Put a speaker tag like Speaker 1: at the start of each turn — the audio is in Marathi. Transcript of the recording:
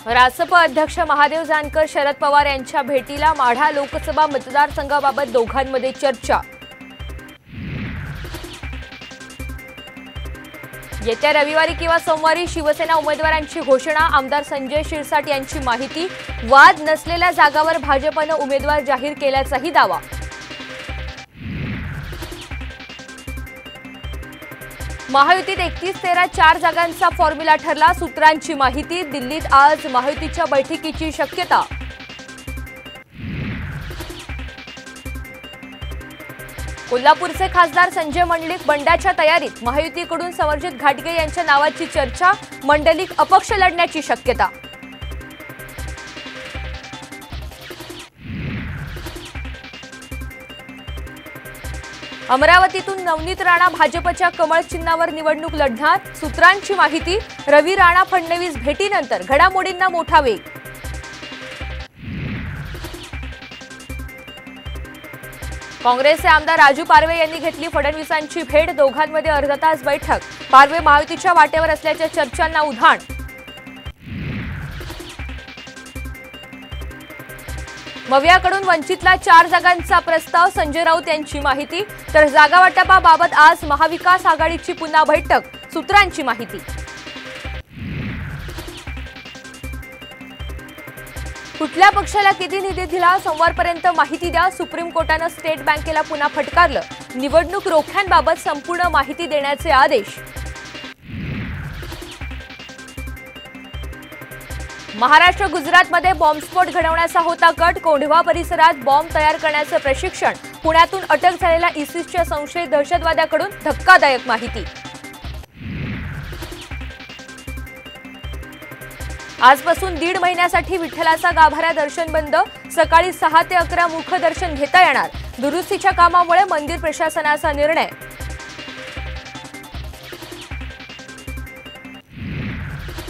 Speaker 1: रासप अध्यक्ष महादेव जानकर शरद पवार यांच्या भेटीला माढा लोकसभा मतदारसंघाबाबत दोघांमध्ये चर्चा। येत्या रविवारी किंवा सोमवारी शिवसेना उमेदवारांची घोषणा। आमदार संजय शिरसाट यांची माहिती। वाद नसलेल्या जागावर भाजपने उमेदवार जाहीर केल्याचाही दावा। महायुतीत 31-13 4 जागांचा फॉर्म्युला ठरला। सूत्रांची माहिती। दिल्लीत आज महायुतीच्या बैठकीची शक्यता। कोल्हापूरचे खासदार संजय मंडलिक बंडाच्या तयारीत। महायुतीकडून समरजित घाटगे यांच्या नावाची चर्चा। मंडलिक अपक्ष लढण्याची शक्यता। अमरावतीतून नवनीत राणा भाजपच्या कमळ चिन्हावर निवडणूक लढणार। सूत्रांची माहिती। रवी राणा फडणवीस भेटीनंतर घडामोडींना मोठा वेग। काँग्रेसचे आमदार राजू पारवे यांनी घेतली फडणवीसांची भेट। दोघांमध्ये अर्धा तास बैठक। पारवे महायुतीच्या वाटेवर असल्याच्या चर्चांना उधाण। मवियाकडून वंचितला 4 जागांचा प्रस्ताव। संजय राऊत यांची माहिती। तर जागा वाटपाबाबत आज महाविकास आघाडीची पुन्हा बैठक। सूत्रांची माहिती। कुठल्या पक्षाला किती निधी दिला सोमवारपर्यंत माहिती द्या। सुप्रीम कोर्टाने स्टेट बँकेला पुन्हा फटकारलं। निवडणूक रोख्यांबाबत संपूर्ण माहिती देण्याचे आदेश। महाराष्ट्र गुजरातमध्ये बॉम्बस्फोट घडवण्याचा होता कट। कोंढवा परिसरात बॉम्ब तयार करण्याचे प्रशिक्षण। पुण्यातून अटक झालेल्या इसिसच्या संशयित दहशतवाद्याकडून धक्कादायक माहिती। आजपासून 1.5 महिन्यासाठी विठ्ठलाचा गाभारा दर्शन बंद। सकाळी 6 ते 11 मुखदर्शन घेता येणार। दुरुस्तीच्या कामामुळे मंदिर प्रशासनाचा निर्णय।